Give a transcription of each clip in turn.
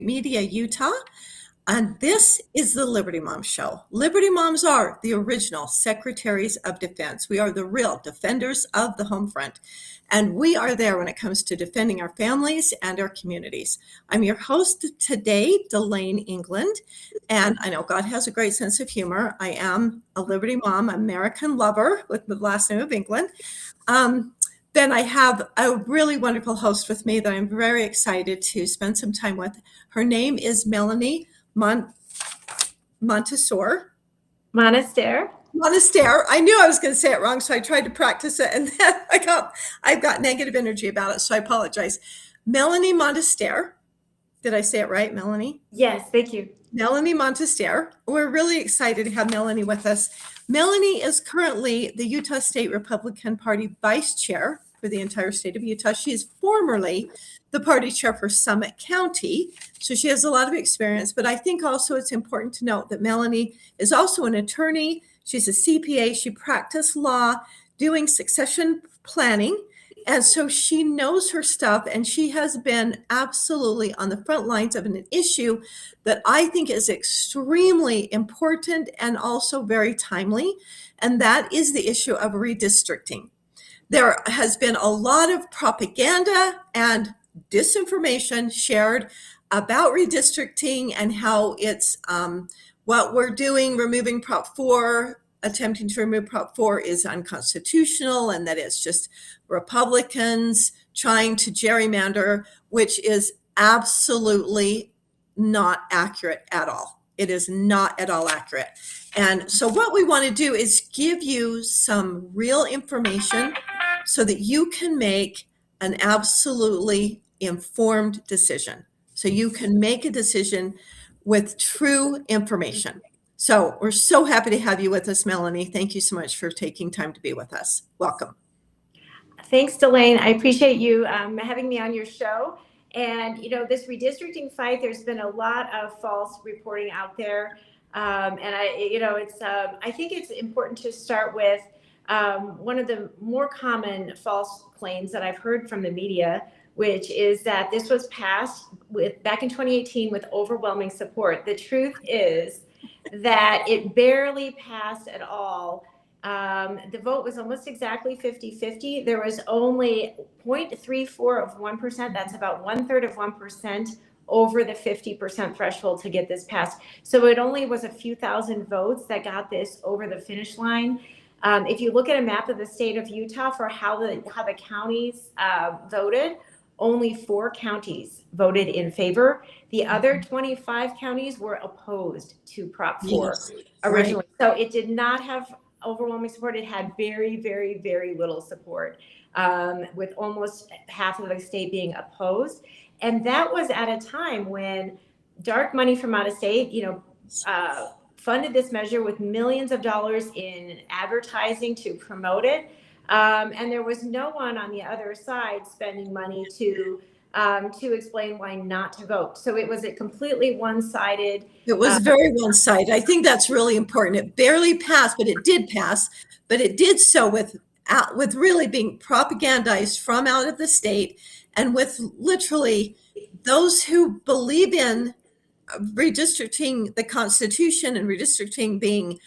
Media Utah, and this is the Liberty Mom Show. Liberty Moms are the original Secretaries of Defense. We are the real defenders of the home front, and we are there when it comes to defending our families and our communities. I'm your host today, Dalane England, and I know God has a great sense of humor. I am a Liberty Mom, American lover with the last name of England. Then I have a really wonderful host with me that I'm very excited to spend some time with. Her name is Melanie Montessor. Monaster. I knew I was going to say it wrong, so I tried to practice it, and then I've got negative energy about it, so I apologize. Melanie Montessor. Did I say it right, Melanie? Yes, thank you. Melanie Montessor. We're really excited to have Melanie with us. Melanie is currently the Utah State Republican Party Vice Chair for the entire state of Utah. She is formerly the party chair for Summit County, so she has a lot of experience. But I think also it's important to note that Melanie is also an attorney. She's a CPA. She practiced law doing succession planning. And so she knows her stuff, and she has been absolutely on the front lines of an issue that I think is extremely important and also very timely, and that is the issue of redistricting. There has been a lot of propaganda and disinformation shared about redistricting and how it's what we're doing, removing Prop 4, attempting to remove Prop 4 is unconstitutional, and that it's just Republicans trying to gerrymander, which is absolutely not accurate at all. It is not at all accurate. And so what we want to do is give you some real information so that you can make an absolutely informed decision. So you can make a decision with true information. So we're so happy to have you with us, Melanie. Thank you so much for taking time to be with us. Welcome. Thanks, Dalane. I appreciate you having me on your show. And, this redistricting fight, there's been a lot of false reporting out there. I think it's important to start with one of the more common false claims that I've heard from the media, which is that this was passed back in 2018 with overwhelming support. The truth is that it barely passed at all. The vote was almost exactly 50-50. There was only 0.34 of 1%. That's about 1/3 of 1% over the 50% threshold to get this passed. So it only was a few thousand votes that got this over the finish line. If you look at a map of the state of Utah for how the counties voted, only 4 counties voted in favor. The other 25 counties were opposed to Prop 4 originally. Right. So it did not have overwhelming support. It had very, very, very little support, with almost half of the state being opposed. And that was at a time when dark money from out of state, funded this measure with millions of dollars in advertising to promote it. And there was no one on the other side spending money to explain why not to vote. So it was a completely one-sided. It was very one-sided. I think that's really important. It barely passed, but it did pass. But it did so with really being propagandized from out of the state, and with literally those who believe in redistricting the Constitution and redistricting being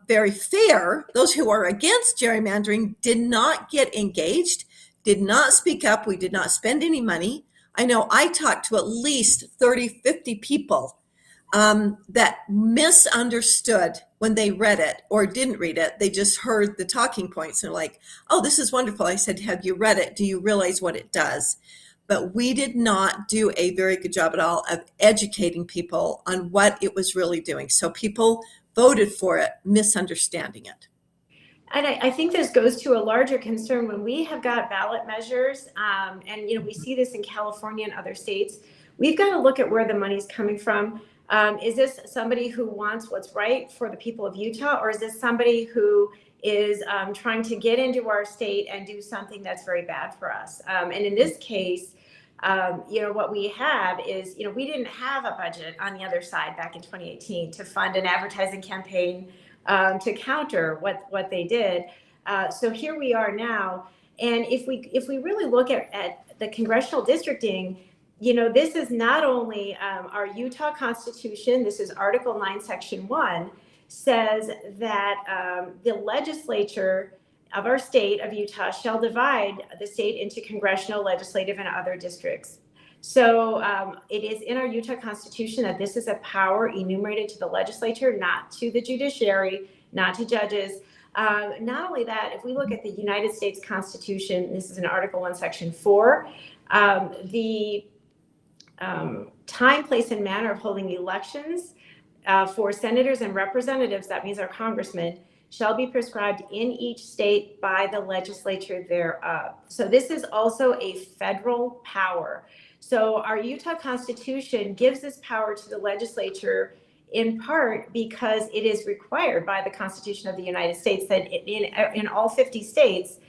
very fair. Those who are against gerrymandering did not get engaged, did not speak up. We did not spend any money. I know I talked to at least 30, 50 people that misunderstood when they read it or didn't read it. They just heard the talking points and they're like, oh, this is wonderful. I said, have you read it? Do you realize what it does? But we did not do a very good job at all of educating people on what it was really doing. So people voted for it, misunderstanding it. And I think this goes to a larger concern when we have got ballot measures, and we see this in California and other states. We've got to look at where the money's coming from. Is this somebody who wants what's right for the people of Utah, or is this somebody who is trying to get into our state and do something that's very bad for us? And in this case, what we have is, we didn't have a budget on the other side back in 2018 to fund an advertising campaign to counter what they did. So here we are now. And if we really look at the congressional districting, this is not only our Utah Constitution, this is Article 9, Section 1, says that the legislature of our state of Utah shall divide the state into congressional, legislative, and other districts. So it is in our Utah Constitution that this is a power enumerated to the legislature, not to the judiciary, not to judges. Not only that, if we look at the United States Constitution, this is in Article 1, Section 4, the time, place, and manner of holding elections for senators and representatives, that means our congressmen, shall be prescribed in each state by the legislature thereof. So this is also a federal power. So our Utah Constitution gives this power to the legislature in part because it is required by the Constitution of the United States that in all 50 states,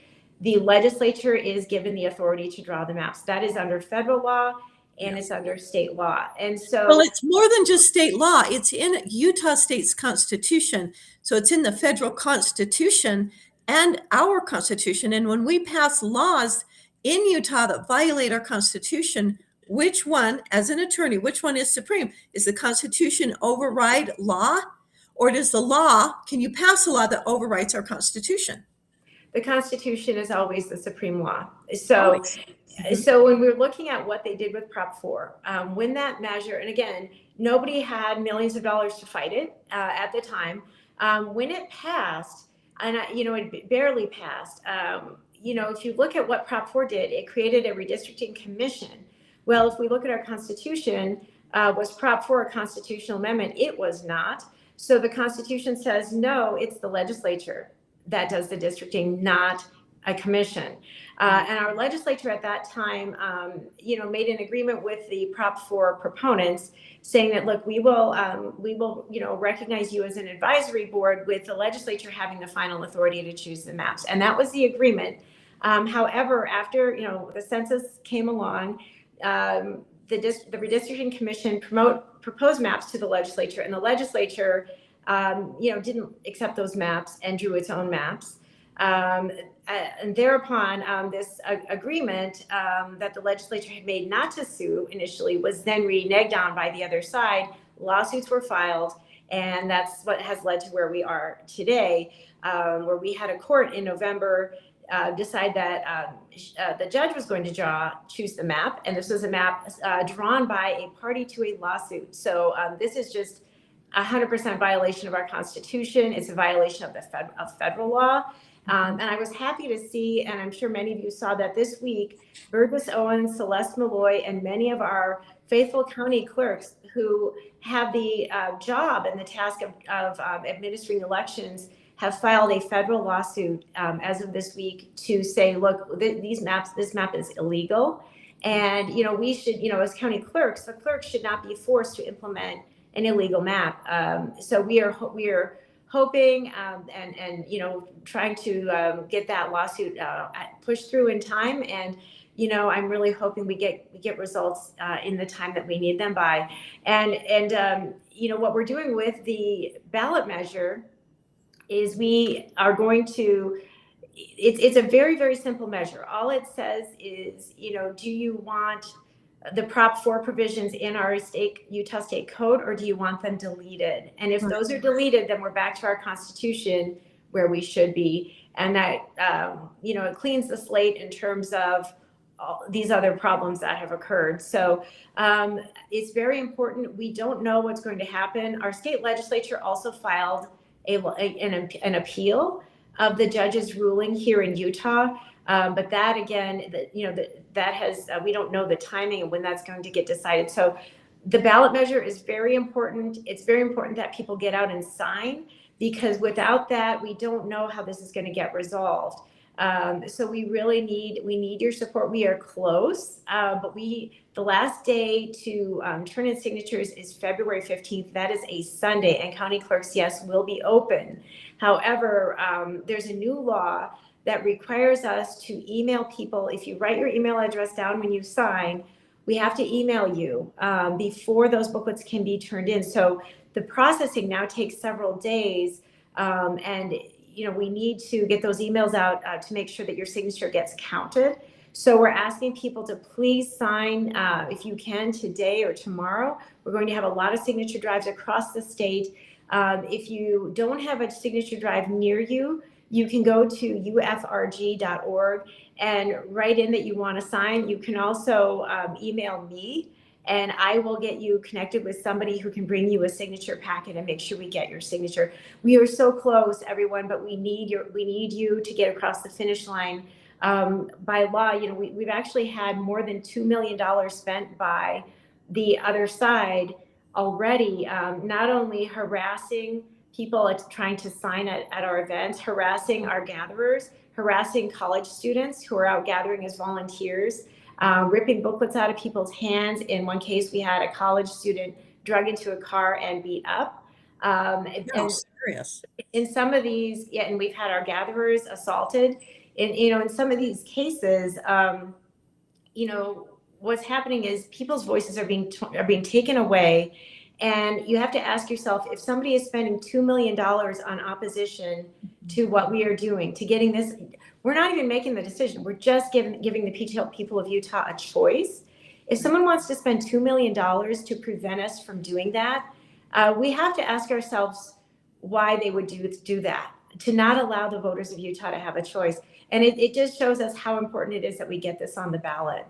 the legislature is given the authority to draw the maps. That is under federal law and it's under state law. And so, well, it's more than just state law. It's in Utah State's Constitution. So it's in the federal Constitution and our Constitution. And when we pass laws in Utah that violate our Constitution, which one, as an attorney, which one is supreme? Is the Constitution override law? Or does the law, can you pass a law that overrides our Constitution? the Constitution is always the supreme law. So, Always. so when we're looking at what they did with Prop 4, when that measure, and again, nobody had millions of dollars to fight it at the time. When it passed, and it barely passed. If you look at what Prop 4 did, it created a redistricting commission. Well, if we look at our Constitution, was Prop 4 a constitutional amendment? It was not. So the Constitution says, no, it's the legislature that does the districting, not a commission. And our legislature at that time, made an agreement with the Prop 4 proponents, saying that, look, we will, recognize you as an advisory board with the legislature having the final authority to choose the maps. And that was the agreement. However, after, the census came along, the redistricting commission proposed maps to the legislature, and the legislature, didn't accept those maps and drew its own maps. And thereupon, this agreement that the legislature had made not to sue initially was then reneged on by the other side. Lawsuits were filed, and that's what has led to where we are today, where we had a court in November decide that the judge was going to choose the map, and this was a map drawn by a party to a lawsuit. So this is just 100% violation of our Constitution. It's a violation of federal law. And I was happy to see, and I'm sure many of you saw that this week, Burgess Owens, Celeste Malloy, and many of our faithful county clerks who have the job and the task of administering elections have filed a federal lawsuit as of this week to say, look, this map is illegal. And, we should, as county clerks, the clerks should not be forced to implement an illegal map. So we are hoping and trying to get that lawsuit pushed through in time. And I'm really hoping we get results in the time that we need them by. And what we're doing with the ballot measure is we are going to. It's a very, very simple measure. All it says is, do you want the Prop 4 provisions in our Utah State Code, or do you want them deleted? And if those are deleted, then we're back to our Constitution where we should be. And that, it cleans the slate in terms of all these other problems that have occurred. So it's very important. We don't know what's going to happen. Our state legislature also filed an appeal of the judge's ruling here in Utah. But that again, that has, we don't know the timing and when that's going to get decided. So the ballot measure is very important. It's very important that people get out and sign, because without that, we don't know how this is going to get resolved. So we really need your support. We are close, but the last day to turn in signatures is February 15th. That is a Sunday, and county clerks, yes, will be open. However, there's a new law that requires us to email people. If you write your email address down when you sign, we have to email you before those booklets can be turned in. So the processing now takes several days, and we need to get those emails out to make sure that your signature gets counted. So we're asking people to please sign, if you can, today or tomorrow. We're going to have a lot of signature drives across the state. If you don't have a signature drive near you, you can go to ufrg.org and write in that you want to sign. You can also email me, and I will get you connected with somebody who can bring you a signature packet and make sure we get your signature. We are so close, everyone, but we need you to get across the finish line. By law, we've actually had more than $2 million spent by the other side already, not only harassing people trying to sign at our events, harassing our gatherers, harassing college students who are out gathering as volunteers, ripping booklets out of people's hands. In one case, we had a college student drug into a car and beat up. No, serious. In some of these, yeah, and we've had our gatherers assaulted. In some of these cases, what's happening is people's voices are being taken away, and you have to ask yourself, if somebody is spending $2 million on opposition to what we are doing, to getting this, we're not even making the decision. We're just giving the people of Utah a choice. If someone wants to spend $2 million to prevent us from doing that, we have to ask ourselves why they would do that, to not allow the voters of Utah to have a choice. And it just shows us how important it is that we get this on the ballot.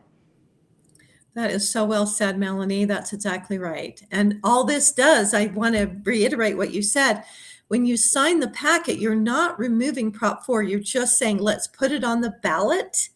That is so well said, Melanie. That's exactly right. And all this does, I want to reiterate what you said. When you sign the packet, you're not removing Prop 4. You're just saying, let's put it on the ballot.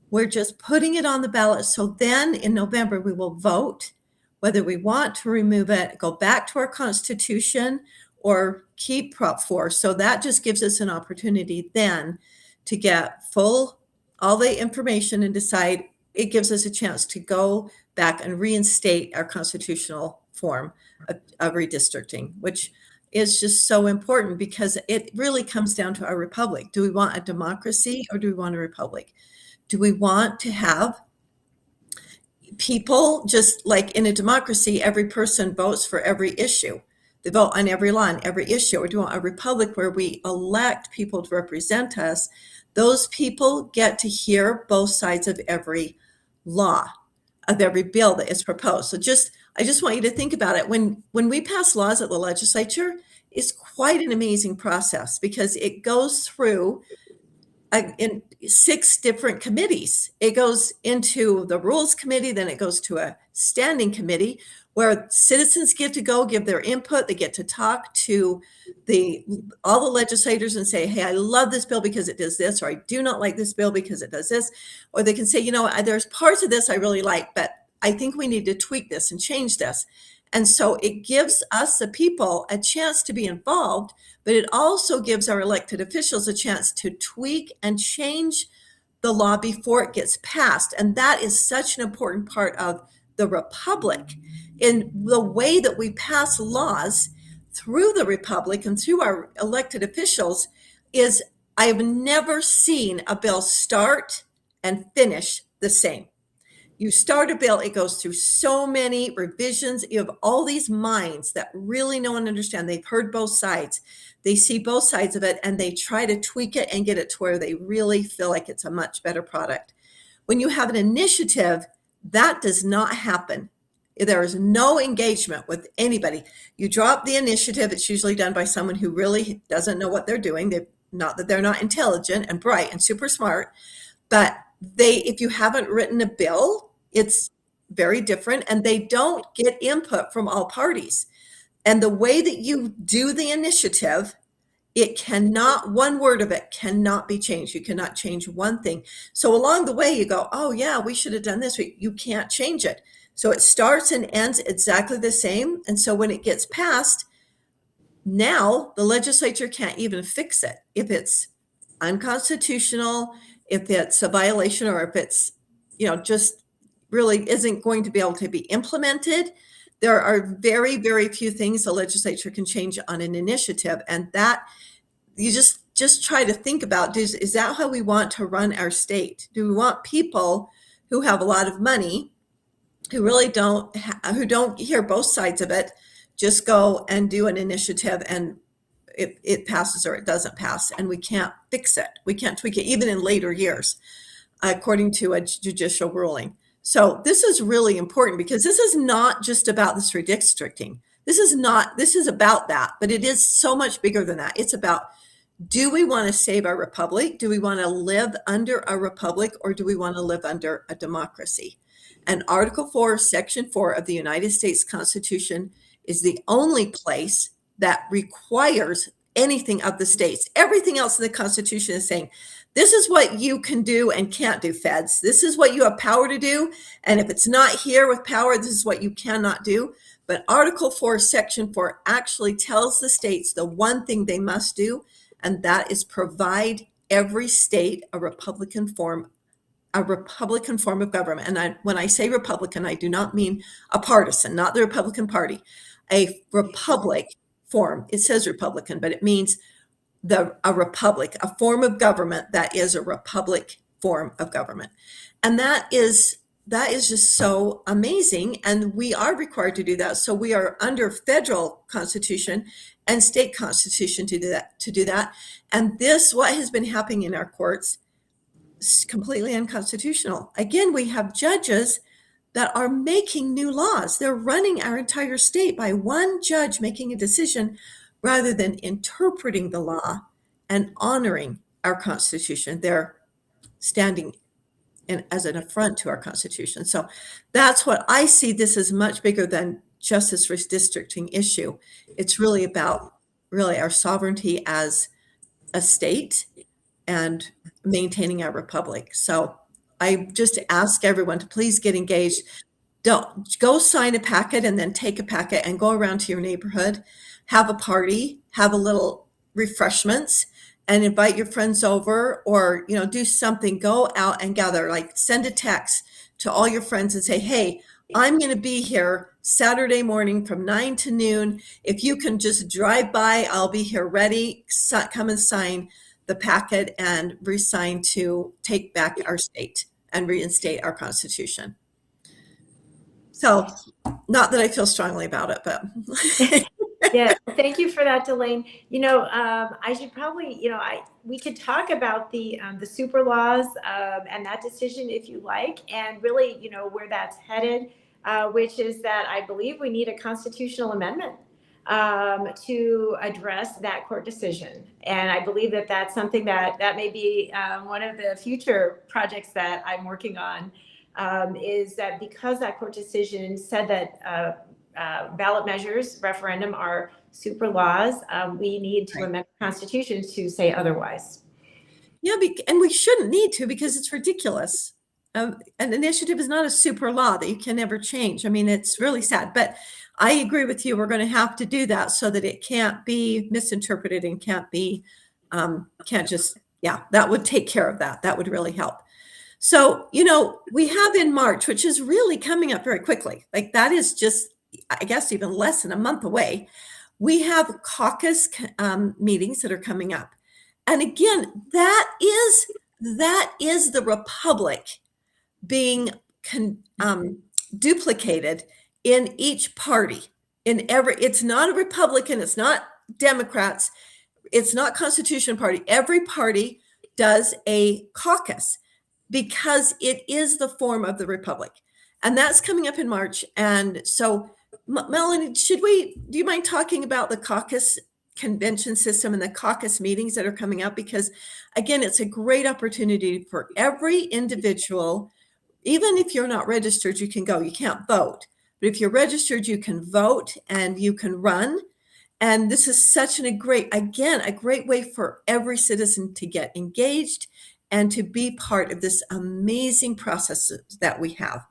We're just putting it on the ballot. So then in November, we will vote whether we want to remove it, go back to our Constitution, or keep Prop 4. So that just gives us an opportunity then to get all the information and decide. It gives us a chance to go back and reinstate our constitutional form of redistricting, which is just so important because it really comes down to our republic. Do we want a democracy or do we want a republic? Do we want to have people, just like in a democracy, every person votes for every issue? They vote on every law and every issue. Or do we want a republic where we elect people to represent us? Those people get to hear both sides of every law, of every bill that is proposed. So I just want you to think about it. When we pass laws at the legislature, it's quite an amazing process because it goes through in 6 different committees. It goes into the Rules Committee, then it goes to a standing committee where citizens get to go give their input. They get to talk to all the legislators and say, hey, I love this bill because it does this, or I do not like this bill because it does this. Or they can say, there's parts of this I really like, but I think we need to tweak this and change this. And so it gives us, the people, a chance to be involved, but it also gives our elected officials a chance to tweak and change the law before it gets passed. And that is such an important part of the republic. In the way that we pass laws through the republic and through our elected officials is, I have never seen a bill start and finish the same. You start a bill, it goes through so many revisions. You have all these minds that really know and understand. They've heard both sides. They see both sides of it, and they try to tweak it and get it to where they really feel like it's a much better product. When you have an initiative, that does not happen. There is no engagement with anybody. You drop the initiative. It's usually done by someone who really doesn't know what they're doing. Not that they're not intelligent and bright and super smart, but if you haven't written a bill, it's very different, and they don't get input from all parties. And the way that you do the initiative, one word of it cannot be changed. You cannot change one thing. So along the way you go, oh yeah, we should have done this. You can't change it. So it starts and ends exactly the same. And so when it gets passed, now the legislature can't even fix it. If it's unconstitutional, if it's a violation, or if it's, just really isn't going to be able to be implemented, there are very, very few things the legislature can change on an initiative. And that you just try to think about, is that how we want to run our state? Do we want people who have a lot of money, who really who don't hear both sides of it, just go and do an initiative and it passes or it doesn't pass, and we can't fix it. We can't tweak it even in later years. according to a judicial ruling. So this is really important because this is not just about this redistricting. This is about that, but it is so much bigger than that. It's about, do we want to save our republic? Do we want to live under a republic, or do we want to live under a democracy? And Article 4, Section 4 of the United States Constitution is the only place that requires anything of the states. Everything else in the Constitution is saying, this is what you can do and can't do, feds. This is what you have power to do. And if it's not here with power, this is what you cannot do. But Article 4, Section 4 actually tells the states the one thing they must do, and that is provide every state a Republican form of government. And when I say Republican, I do not mean a partisan, not the Republican Party. A republic form. It says Republican, but it means a republic, a form of government that is a republic form of government. And that is just so amazing. And we are required to do that. So we are under federal constitution and state constitution to do that. And what has been happening in our courts is completely unconstitutional. Again, we have judges that are making new laws. They're running our entire state by one judge making a decision rather than interpreting the law and honoring our Constitution. They're standing as an affront to our Constitution. So that's what I see. This is much bigger than just this redistricting issue. It's really about our sovereignty as a state and maintaining our republic. So I just ask everyone to please get engaged. Don't go sign a packet and then take a packet and go around to your neighborhood, have a party, have a little refreshments, and invite your friends over, or do something. Go out and gather, like send a text to all your friends and say, hey, I'm going to be here Saturday morning from 9 to noon. If you can just drive by, I'll be here ready. Come and sign the packet and resign to take back our state and reinstate our Constitution. So, not that I feel strongly about it, but yeah, thank you for that, Dalane. I should probably, we could talk about the super laws and that decision if you like, and really, where that's headed, which is that I believe we need a constitutional amendment to address that court decision. And I believe that that's something that may be one of the future projects that I'm working on, is that because that court decision said that ballot measures, referendum are super laws, we need to amend the Constitution to say otherwise. Yeah, and we shouldn't need to, because it's ridiculous. An initiative is not a super law that you can never change. I mean, it's really sad, but I agree with you. We're going to have to do that so that it can't be misinterpreted and can't just, that would take care of that. That would really help. So, we have in March, which is really coming up very quickly. Like that is just, I guess, even less than a month away. We have caucus meetings that are coming up. And again, that is the republic being duplicated in each party. It's not a Republican, it's not Democrats, it's not Constitution Party. Every party does a caucus because it is the form of the republic. And that's coming up in March. And so, Melanie, do you mind talking about the caucus convention system and the caucus meetings that are coming up? Because again, it's a great opportunity for every individual. Even if you're not registered, you can go. You can't vote. But if you're registered, you can vote and you can run. And this is such a great way for every citizen to get engaged and to be part of this amazing process that we have.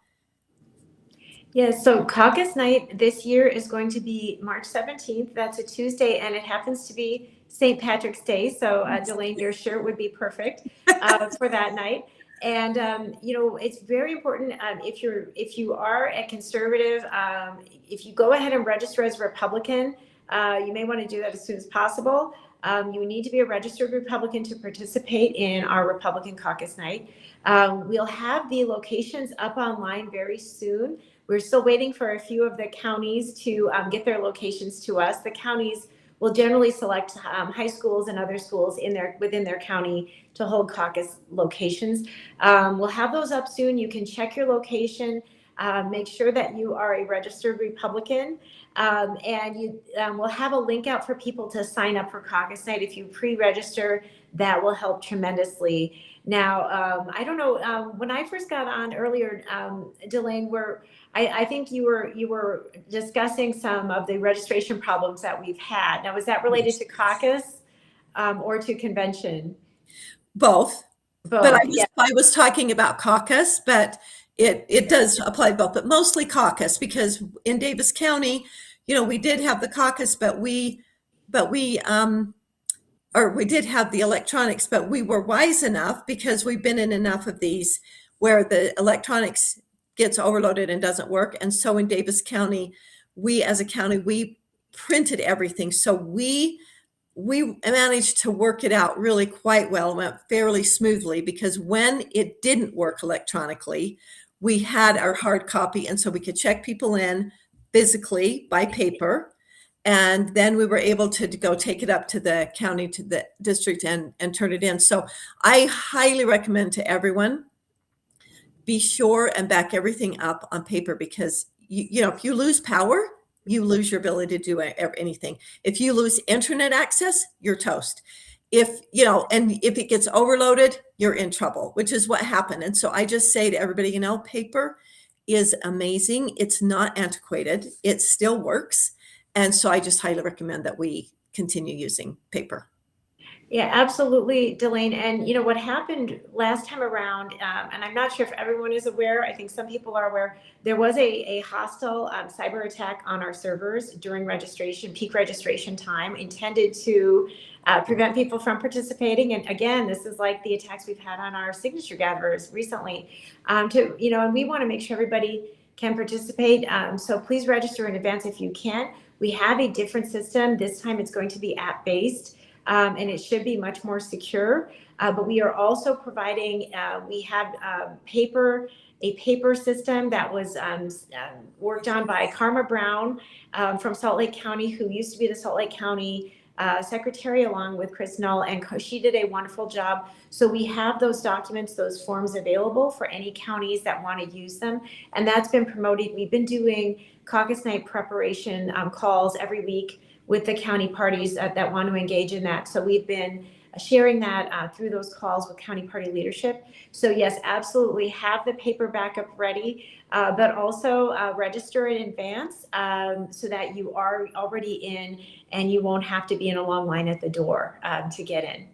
Yeah, so caucus night this year is going to be March 17th. That's a Tuesday, and it happens to be St. Patrick's Day. So, Dalane, your shirt would be perfect for that night. And it's very important if you are a conservative, if you go ahead and register as a Republican, you may want to do that as soon as possible. You need to be a registered Republican to participate in our Republican caucus night. We'll have the locations up online very soon. We're still waiting for a few of the counties to get their locations to us. The counties will generally select high schools and other schools within their county to hold caucus locations. We'll have those up soon. You can check your location. Make sure that you are a registered Republican, and we'll have a link out for people to sign up for caucus night. If you pre-register, that will help tremendously. Now, I don't know, when I first got on earlier, Dalane, I think you were discussing some of the registration problems that we've had. Now, was that related to caucus or to convention? Both. But Both, yeah. I was talking about caucus, but it does apply to both, but mostly caucus, because in Davis County, we did have the caucus, but we did have the electronics, but we were wise enough, because we've been in enough of these where the electronics gets overloaded and doesn't work. And so in Davis County, we as a county, we printed everything. So we managed to work it out really quite well, went fairly smoothly, because when it didn't work electronically, we had our hard copy. And so we could check people in physically by paper. And then we were able to go take it up to the county, to the district, and turn it in. So I highly recommend to everyone, be sure and back everything up on paper, because if you lose power, you lose your ability to do anything. If you lose internet access, you're toast. And if it gets overloaded, you're in trouble, which is what happened. And so I just say to everybody, paper is amazing. It's not antiquated. It still works. And so I just highly recommend that we continue using paper. Yeah, absolutely, Dalane. And what happened last time around, and I'm not sure if everyone is aware, I think some people are aware, there was a hostile cyber attack on our servers during peak registration time, intended to prevent people from participating. And again, this is like the attacks we've had on our signature gatherers recently. And we want to make sure everybody can participate. So please register in advance if you can. We have a different system. This time it's going to be app-based. And it should be much more secure. But we are also providing, we have a paper system that was worked on by Karma Brown from Salt Lake County, who used to be the Salt Lake County secretary, along with Chris Null, and she did a wonderful job. So we have those documents, those forms available for any counties that want to use them. And that's been promoted. We've been doing caucus night preparation calls every week with the county parties that want to engage in that. So we've been sharing that through those calls with county party leadership. So yes, absolutely have the paper backup ready, but also register in advance so that you are already in and you won't have to be in a long line at the door to get in.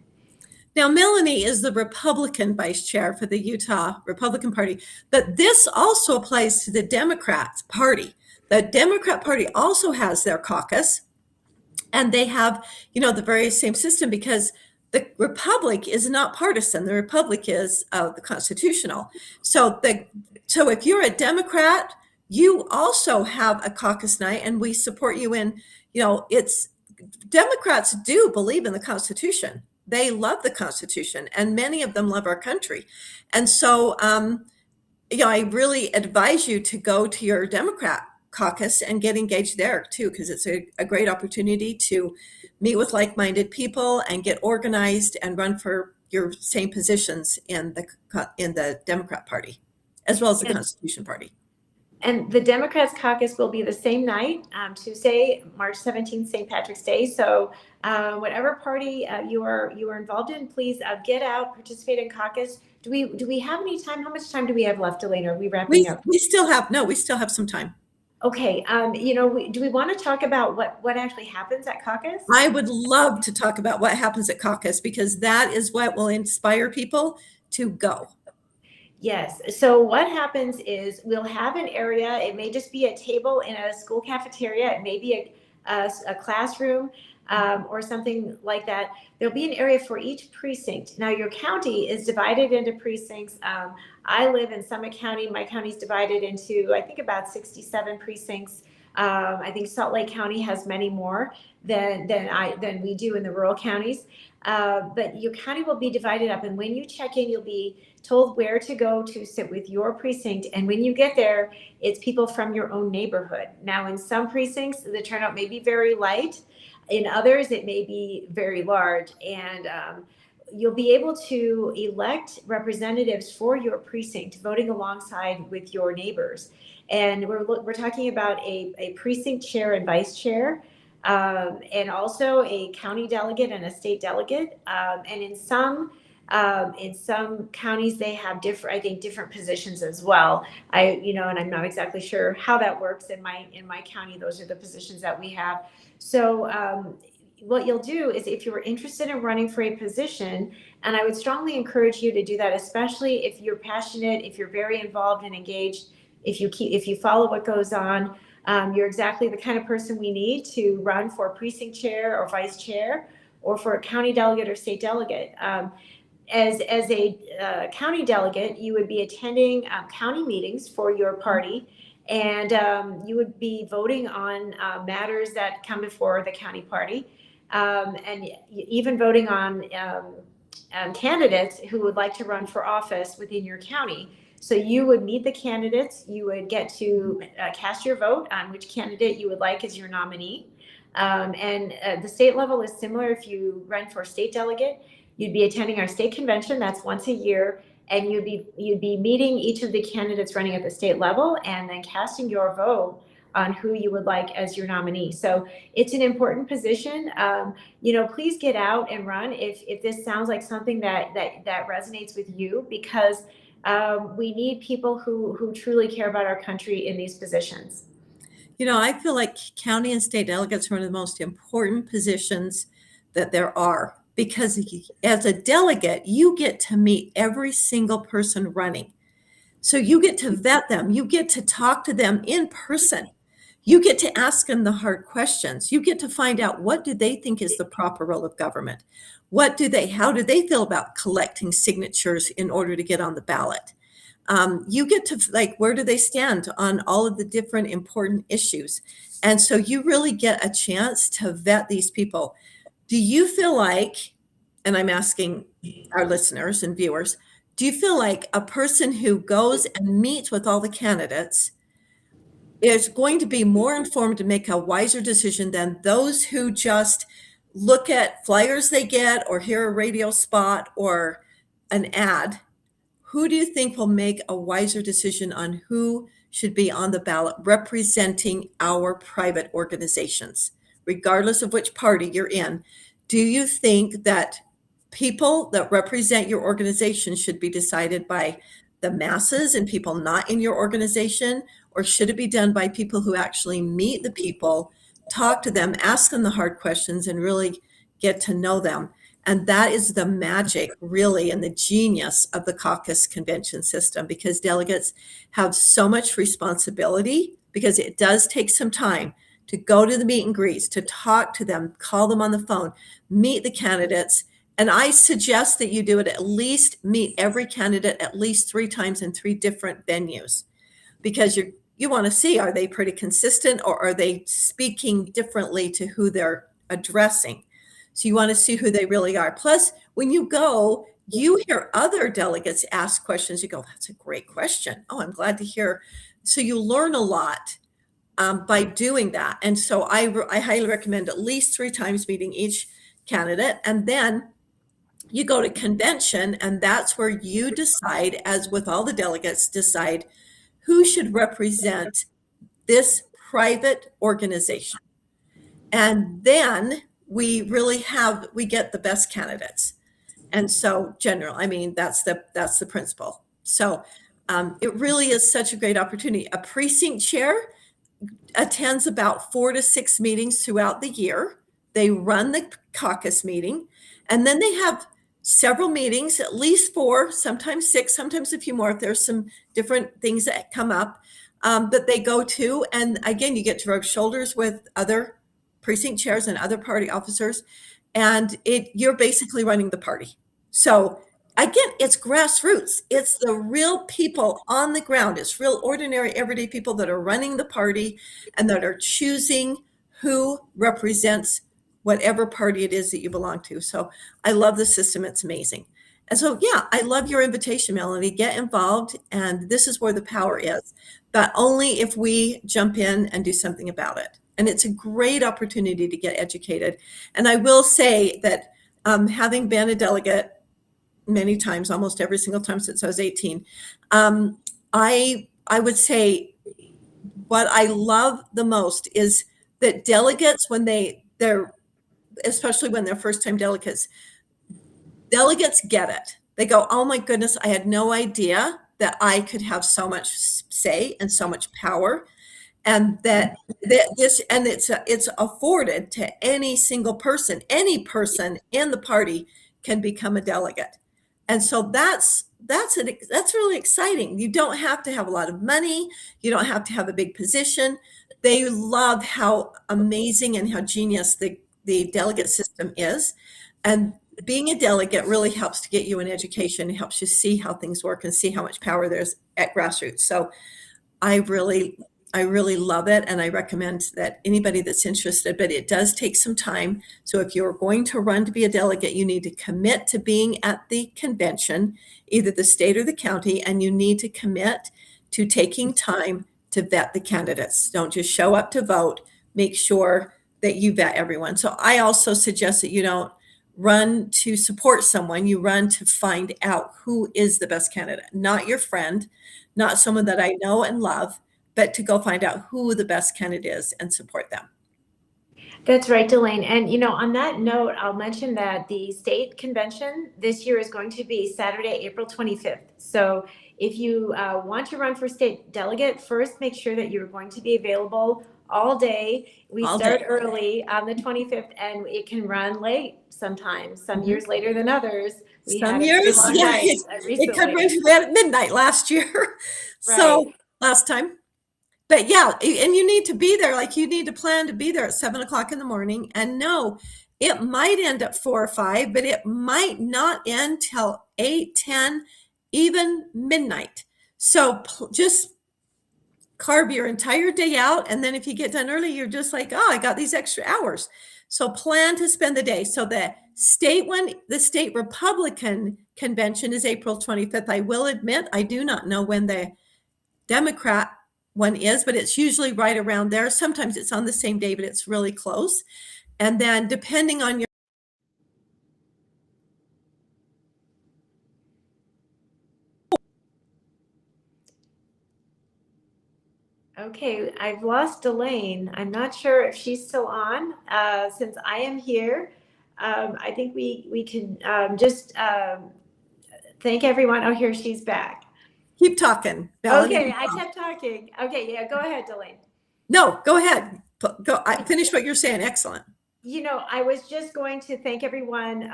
Now, Melanie is the Republican vice chair for the Utah Republican Party, but this also applies to the Democrat Party. The Democrat Party also has their caucus, and they have, the very same system, because the Republic is not partisan. The Republic is the constitutional. So if you're a Democrat, you also have a caucus night, and we support you in, Democrats do believe in the Constitution. They love the Constitution, and many of them love our country. And so, I really advise you to go to your Democrat caucus and get engaged there too, because it's a great opportunity to meet with like-minded people and get organized and run for your same positions in the Democrat Party, as well as the Constitution Party. And the Democrats caucus will be the same night, Tuesday, March 17th, St. Patrick's Day. So whatever party you are involved in, please get out, participate in caucus. Do we have any time? How much time do we have left, Dalane? Are we wrapping up? We still have some time. Okay. Do we want to talk about what actually happens at caucus? I would love to talk about what happens at caucus, because that is what will inspire people to go. Yes. So what happens is we'll have an area. It may just be a table in a school cafeteria. It may be a classroom or something like that. There'll be an area for each precinct. Now, your county is divided into precincts. I live in Summit County. My county is divided into, I think, about 67 precincts. I think Salt Lake County has many more than we do in the rural counties. But your county will be divided up, and when you check in, you'll be told where to go to sit with your precinct. And when you get there, it's people from your own neighborhood. Now, in some precincts, the turnout may be very light. In others, it may be very large, and you'll be able to elect representatives for your precinct, voting alongside with your neighbors. And we're talking about a precinct chair and vice chair, and also a county delegate and a state delegate. And in some counties, they have different, I think, different positions as well. And I'm not exactly sure how that works in my county. Those are the positions that we have. So what you'll do is, if you're interested in running for a position, and I would strongly encourage you to do that, especially if you're passionate, if you're very involved and engaged, if you follow what goes on, you're exactly the kind of person we need to run for precinct chair or vice chair, or for a county delegate or state delegate. As a county delegate, you would be attending county meetings for your party, and you would be voting on matters that come before the county party, and even voting on candidates who would like to run for office within your county. So you would meet the candidates, you would get to cast your vote on which candidate you would like as your nominee. And the state level is similar. If you run for state delegate, you'd be attending our state convention. That's once a year. And you'd be meeting each of the candidates running at the state level, and then casting your vote on who you would like as your nominee. So it's an important position. Please get out and run if this sounds like something that resonates with you, because we need people who truly care about our country in these positions. I feel like county and state delegates are one of the most important positions that there are, because as a delegate, you get to meet every single person running. So you get to vet them. You get to talk to them in person. You get to ask them the hard questions. You get to find out, what do they think is the proper role of government? How do they feel about collecting signatures in order to get on the ballot? You get to, where do they stand on all of the different important issues? And so you really get a chance to vet these people. Do you feel like, and I'm asking our listeners and viewers, do you feel like a person who goes and meets with all the candidates is going to be more informed to make a wiser decision than those who just look at flyers they get or hear a radio spot or an ad? Who do you think will make a wiser decision on who should be on the ballot representing our private organizations, regardless of which party you're in? Do you think that people that represent your organization should be decided by the masses and people not in your organization? Or should it be done by people who actually meet the people, talk to them, ask them the hard questions, and really get to know them? And that is the magic, really, and the genius of the caucus convention system, because delegates have so much responsibility, because it does take some time to go to the meet and greets, to talk to them, call them on the phone, meet the candidates. And I suggest that you do it, at least meet every candidate at least 3 times in 3 different venues, because you want to see, are they pretty consistent, or are they speaking differently to who they're addressing? So you want to see who they really are. Plus, when you go, you hear other delegates ask questions. You go, that's a great question. Oh, I'm glad to hear. So you learn a lot by doing that. And so I highly recommend at least 3 times meeting each candidate. And then you go to convention, and that's where you decide, as with all the delegates, decide who should represent this private organization. And then we get the best candidates. And so that's the principle. So it really is such a great opportunity. A precinct chair attends about 4 to 6 meetings throughout the year. They run the caucus meeting, and then they have several meetings, at least 4, sometimes 6, sometimes a few more if there's some different things that come up that they go to. And again, you get to rub shoulders with other precinct chairs and other party officers, and you're basically running the party. So again, it's grassroots. It's the real people on the ground. It's real ordinary, everyday people that are running the party and that are choosing who represents whatever party it is that you belong to. So I love the system. It's amazing. And so, yeah, I love your invitation, Melanie. Get involved. And this is where the power is, but only if we jump in and do something about it. And it's a great opportunity to get educated. And I will say that having been a delegate many times, almost every single time since I was 18, I would say what I love the most is that delegates, when they're especially when they're first time delegates get it. They go, oh my goodness, I had no idea that I could have so much say and so much power, and that it's afforded to any single person. Any person in the party can become a delegate. And so that's really exciting. You don't have to have a lot of money. You don't have to have a big position. They love how amazing and how genius the delegate system is. And being a delegate really helps to get you an education. It helps you see how things work and see how much power there's at grassroots. So I really love it, and I recommend that anybody that's interested, but it does take some time. So if you're going to run to be a delegate, you need to commit to being at the convention, either the state or the county, and you need to commit to taking time to vet the candidates. Don't just show up to vote. Make sure that you vet everyone. So I also suggest that you don't run to support someone. You run to find out who is the best candidate, not your friend, not someone that I know and love, but to go find out who the best candidate is and support them. That's right, Dalane. And, on that note, I'll mention that the state convention this year is going to be Saturday, April 25th. So if you want to run for state delegate, first make sure that you're going to be available all day. We start early on the 25th, and it can run late sometimes, some years later than others. Some years, yeah, it could run at midnight last year. Right. So last time. But yeah, and you need to be there. Like, you need to plan to be there at 7 o'clock in the morning. And no, it might end at 4 or 5, but it might not end till 8, 10, even midnight. So just carve your entire day out. And then if you get done early, you're just like, oh, I got these extra hours. So plan to spend the day. So the state Republican convention is April 25th. I will admit, I do not know when the Democrat one is, but it's usually right around there. Sometimes it's on the same day, but it's really close. And then depending on your Okay, I've lost Dalane. I'm not sure if she's still on. Since I am here, I think we can just thank everyone. Oh, here she's back. Keep talking, Melanie. Okay, I kept talking. Okay, yeah, go ahead, Dalane. No, go ahead. Go. Finish what you're saying. Excellent. I was just going to thank everyone,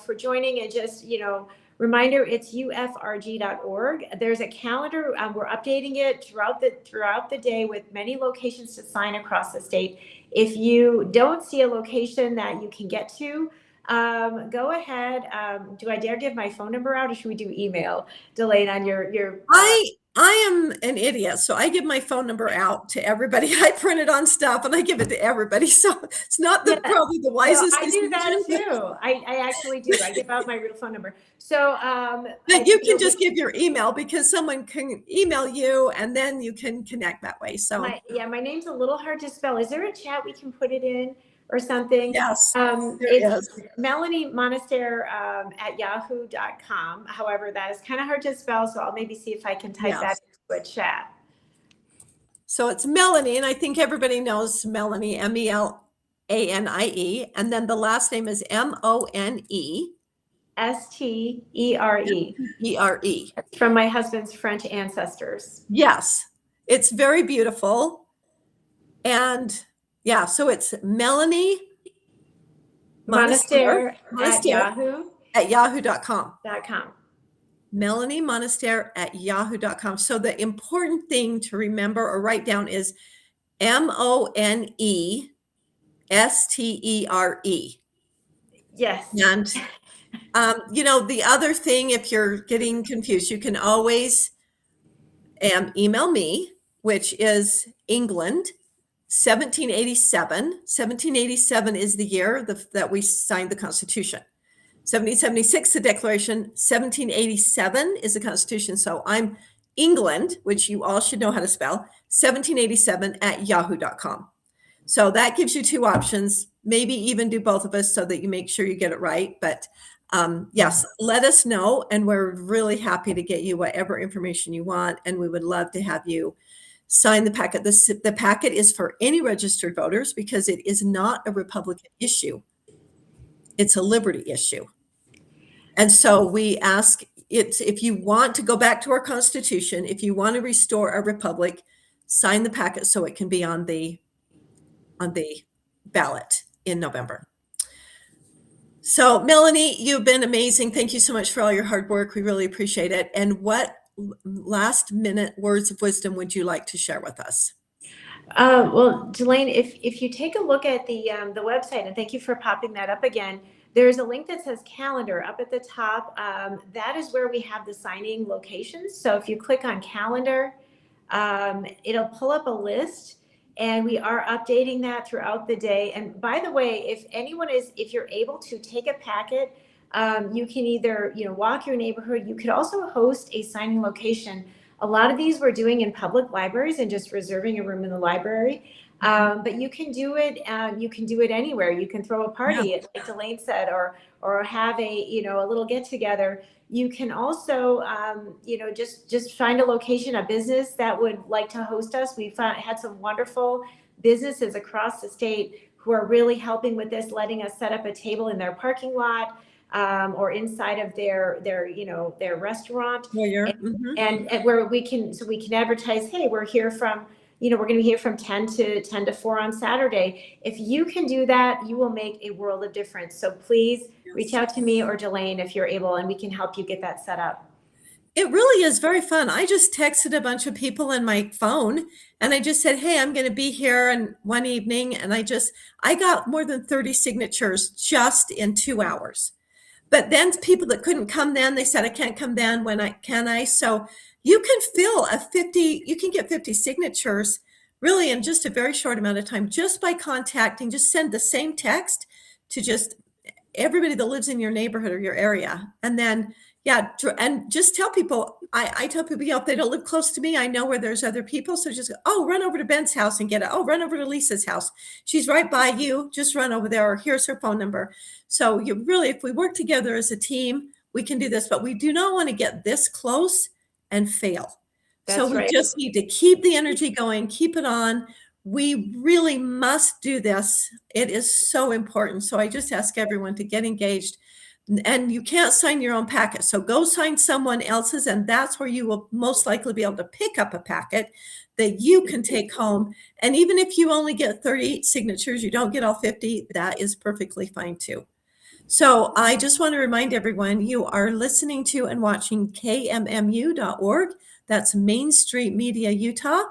for joining, and just, reminder, it's ufrg.org. There's a calendar. We're updating it throughout the day with many locations to sign across the state. If you don't see a location that you can get to, go ahead. Do I dare give my phone number out, or should we do email? Dalane, on your I am an idiot, so I give my phone number out to everybody. I print it on stuff and I give it to everybody. So it's not probably the wisest. I do that too. I actually do. I give out my real phone number. So but you can just give your email, because someone can email you and then you can connect that way. So my name's a little hard to spell. Is there a chat we can put it in or something? Yes. It's Melanie Monaster at yahoo.com. However, that is kind of hard to spell, so I'll maybe see if I can type that into a chat. So it's Melanie, and I think everybody knows Melanie, Melanie, and then the last name is Mone. Stere. It's from my husband's French ancestors. Yes, it's very beautiful. And yeah, so it's Melanie Monaster at yahoo.com. Melanie Monaster at yahoo.com. So the important thing to remember or write down is Monestere. Yes. And the other thing, if you're getting confused, you can always email me, which is England 1787. 1787 is the year that we signed the Constitution. 1776, the Declaration. 1787 is the Constitution. So I'm England, which you all should know how to spell, 1787 at yahoo.com. So that gives you two options. Maybe even do both of us so that you make sure you get it right. But yes, let us know. And we're really happy to get you whatever information you want. And we would love to have you sign the packet. The packet is for any registered voters because it is not a Republican issue. It's a liberty issue. And so we ask it's if you want to go back to our Constitution, if you want to restore our republic, sign the packet so it can be on the ballot in November. So Melanie, you've been amazing. Thank you so much for all your hard work. We really appreciate it. And what last minute words of wisdom would you like to share with us? Well, Dalane, if you take a look at the website, and thank you for popping that up again, there's a link that says calendar up at the top. That is where we have the signing locations. So if you click on calendar, it'll pull up a list, and we are updating that throughout the day. And by the way, if you're able to take a packet, you can either walk your neighborhood. You could also host a signing location. A lot of these we're doing in public libraries and just reserving a room in the library. But you can do it. You can do it anywhere. You can throw a party, like Dalane said, or have a little get together. You can also just find a location, a business that would like to host us. We've had some wonderful businesses across the state who are really helping with this, letting us set up a table in their parking lot. Or inside of their restaurant, and where we can advertise, hey, we're here from, we're going to be here from 10 to 4 on Saturday. If you can do that, you will make a world of difference. So please reach out to me or Dalane if you're able, and we can help you get that set up. It really is very fun. I just texted a bunch of people in my phone and I just said, hey, I'm going to be here and one evening. And I got more than 30 signatures just in 2 hours. But then people that couldn't come then, they said, I can't come then. Can I? So you can get 50 signatures really in just a very short amount of time, just by contacting, just send the same text to just everybody that lives in your neighborhood or your area. And then, and just tell people, I tell people, if they don't live close to me, I know where there's other people. So just run over to Ben's house and get it. Run over to Lisa's house. She's right by you. Just run over there, or here's her phone number. So if we work together as a team, we can do this, but we do not want to get this close and fail. So we just need to keep the energy going, keep it on. We really must do this. It is so important. So I just ask everyone to get engaged. And you can't sign your own packet. So go sign someone else's, and that's where you will most likely be able to pick up a packet that you can take home. And even if you only get 38 signatures, you don't get all 50, that is perfectly fine too. So I just want to remind everyone, you are listening to and watching KMMU.org. That's Main Street Media, Utah.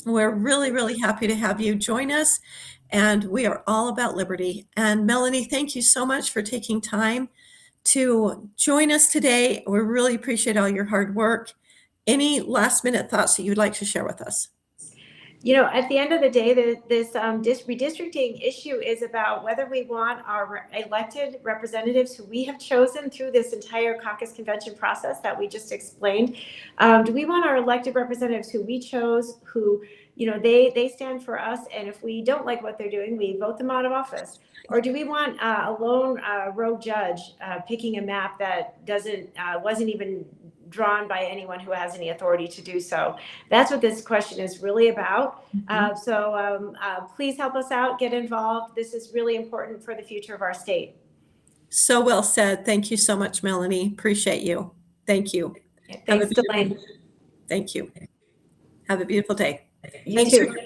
We're really, really happy to have you join us. And we are all about liberty. And Melanie, thank you so much for taking time to join us today. We really appreciate all your hard work. Any last minute thoughts that you'd like to share with us? At the end of the day, this redistricting issue is about whether we want our elected representatives who we have chosen through this entire caucus convention process that we just explained. Do we want our elected representatives who we chose, who they stand for us, and if we don't like what they're doing, we vote them out of office? Or do we want a lone rogue judge picking a map that wasn't even drawn by anyone who has any authority to do so? That's what this question is really about. So please help us out, get involved. This is really important for the future of our state. So well said. Thank you so much, Melanie. Appreciate you. Thank you. Thanks, Dalane. Thank you. Have a beautiful day. You too.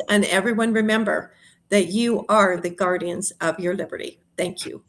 And everyone remember that you are the guardians of your liberty. Thank you.